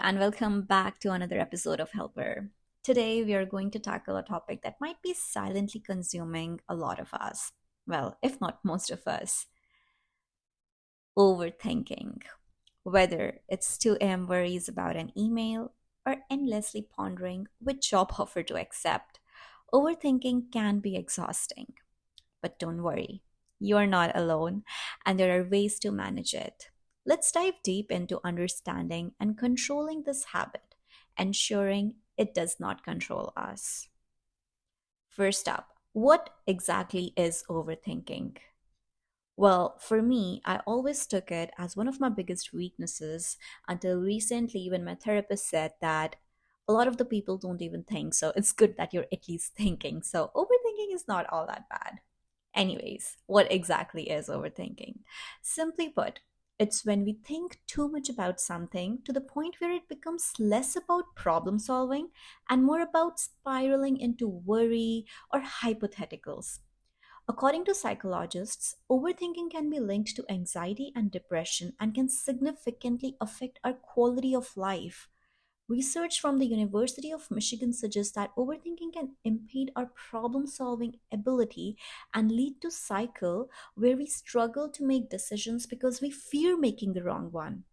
and welcome back to another episode of Helper. Today, we are going to tackle a topic that might be silently consuming a lot of us. Well, if not most of us, overthinking. Whether it's 2 a.m. worries about an email or endlessly pondering which job offer to accept, overthinking can be exhausting. But don't worry, you are not alone, and there are ways to manage it. Let's dive deep into understanding and controlling this habit, ensuring it does not control us. First up, what exactly is overthinking? Well, for me, I always took it as one of my biggest weaknesses until recently when my therapist said that a lot of the people don't even think, so it's good that you're at least thinking. So, overthinking is not all that bad. Anyways, what exactly is overthinking? Simply put, it's when we think too much about something to the point where it becomes less about problem solving and more about spiraling into worry or hypotheticals. According to psychologists, overthinking can be linked to anxiety and depression and can significantly affect our quality of life. Research from the University of Michigan suggests that overthinking can impede our problem solving ability and lead to cycle where we struggle to make decisions because we fear making the wrong one.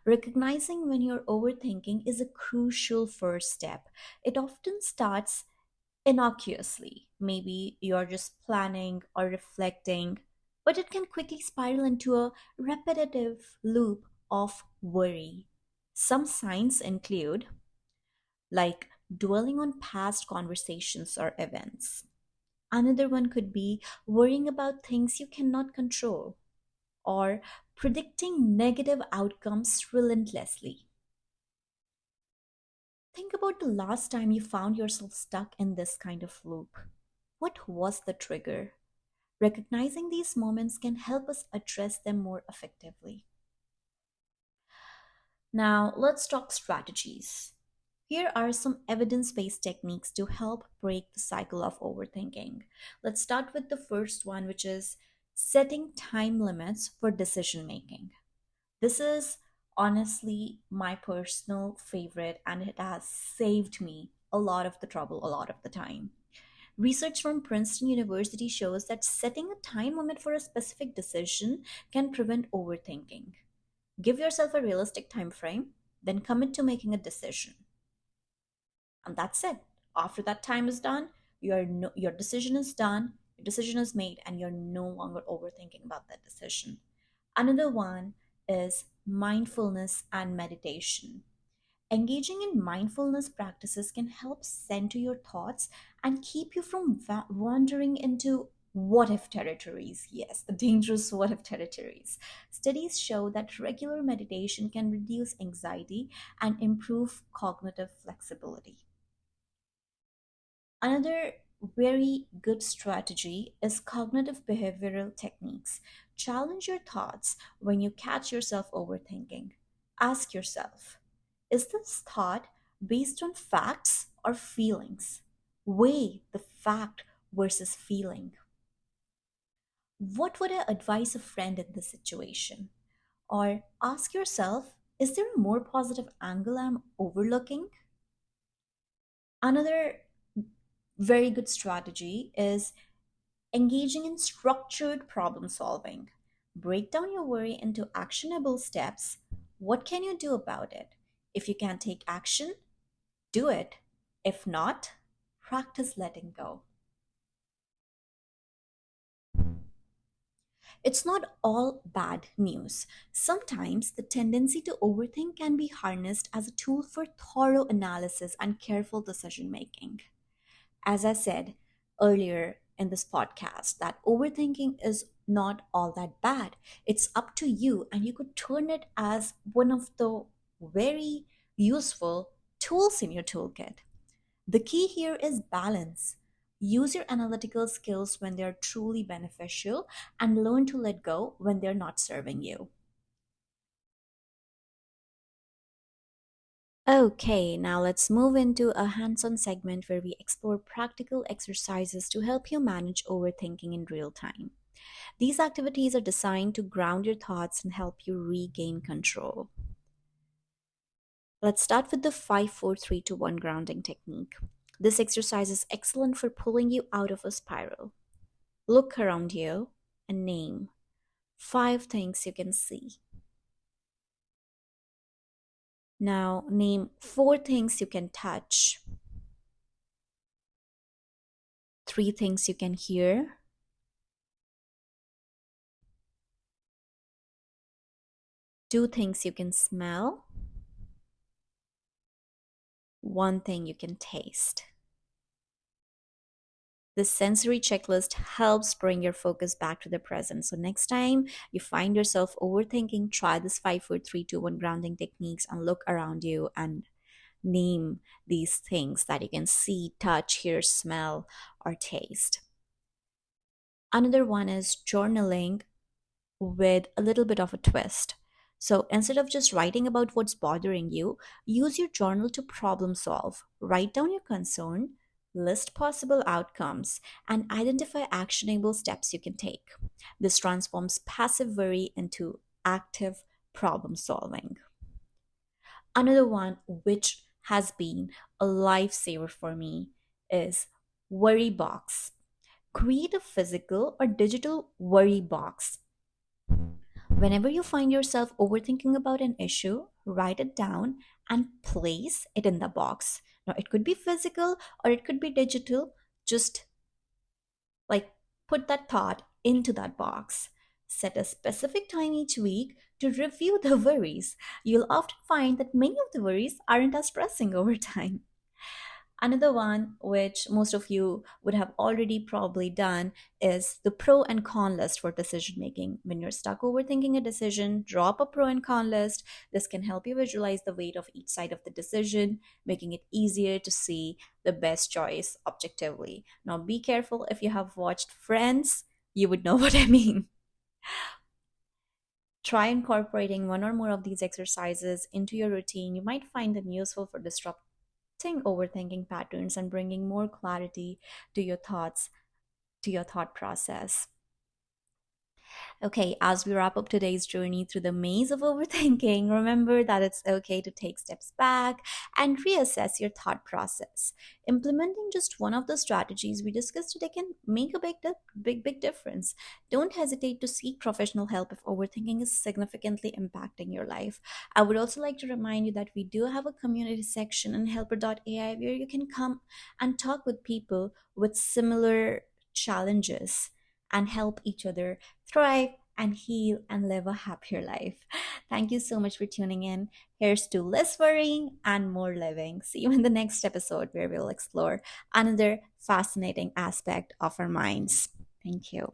Recognizing when you're overthinking is a crucial first step. It often starts innocuously. Maybe you're just planning or reflecting, but it can quickly spiral into a repetitive loop of worry. Some signs include like dwelling on past conversations or events. Another one could be worrying about things you cannot control or predicting negative outcomes relentlessly. Think about the last time you found yourself stuck in this kind of loop. What was the trigger? Recognizing these moments can help us address them more effectively. Now, let's talk strategies. Here are some evidence based techniques to help break the cycle of overthinking. Let's start with the first one, which is setting time limits for decision making. This is honestly my personal favorite, and it has saved me a lot of the trouble a lot of the time. Research from Princeton University shows that setting a time limit for a specific decision can prevent overthinking. Give yourself a realistic time frame, then commit to making a decision. And that's it. After that time is done, your decision is done, your decision is made, and you're no longer overthinking about that decision. Another one is mindfulness and meditation. Engaging in mindfulness practices can help center your thoughts and keep you from wandering into what if territories. Yes, the dangerous what if territories. Studies show that regular meditation can reduce anxiety and improve cognitive flexibility. Another very good strategy is cognitive behavioral techniques. Challenge your thoughts when you catch yourself overthinking. Ask yourself, is this thought based on facts or feelings? Weigh the fact versus feeling. What would I advise a friend in this situation? Or ask yourself, is there a more positive angle I'm overlooking? Another very good strategy is engaging in structured problem solving. Break down your worry into actionable steps. What can you do about it? If you can't take action, do it. If not, practice letting go. It's not all bad news. Sometimes the tendency to overthink can be harnessed as a tool for thorough analysis and careful decision making. As I said earlier in this podcast, that overthinking is not all that bad. It's up to you, and you could turn it as one of the very useful tools in your toolkit. The key here is balance. Use your analytical skills when they're truly beneficial and learn to let go when they're not serving you. Okay, now let's move into a hands on segment where we explore practical exercises to help you manage overthinking in real time. These activities are designed to ground your thoughts and help you regain control. Let's start with the 5 4 3 2 1 grounding technique. This exercise is excellent for pulling you out of a spiral. Look around you and name 5 things you can see. Now, name 4 things you can touch, 3 things you can hear, 2 things you can smell, 1 thing you can taste. This sensory checklist helps bring your focus back to the present. So, next time you find yourself overthinking, try this 5 4 3 2 1 grounding techniques and look around you and name these things that you can see, touch, hear, smell, or taste. Another one is journaling with a little bit of a twist. So instead of just writing about what's bothering you, use your journal to problem solve. Write down your concern, list possible outcomes, and identify actionable steps you can take. This transforms passive worry into active problem solving. Another one, which has been a lifesaver for me, is worry box. Create a physical or digital worry box. Whenever you find yourself overthinking about an issue, write it down and place it in the box. Now, it could be physical or it could be digital. Just like put that thought into that box. Set a specific time each week to review the worries. You'll often find that many of the worries aren't as pressing over time. Another one, which most of you would have already probably done, is the pro and con list for decision making. When you're stuck overthinking a decision, drop a pro and con list. This can help you visualize the weight of each side of the decision, making it easier to see the best choice objectively. Now, be careful if you have watched Friends, you would know what I mean. Try incorporating one or more of these exercises into your routine. You might find them useful for disrupting overthinking patterns and bringing more clarity to your thoughts, to your thought process. Okay, as we wrap up today's journey through the maze of overthinking, remember that it's okay to take steps back and reassess your thought process. Implementing just one of the strategies we discussed today can make a big difference. Don't hesitate to seek professional help if overthinking is significantly impacting your life. I would also like to remind you that we do have a community section in helper.ai where you can come and talk with people with similar challenges and help each other thrive and heal and live a happier life. Thank you so much for tuning in. Here's to less worrying and more living. See you in the next episode where we'll explore another fascinating aspect of our minds. Thank you.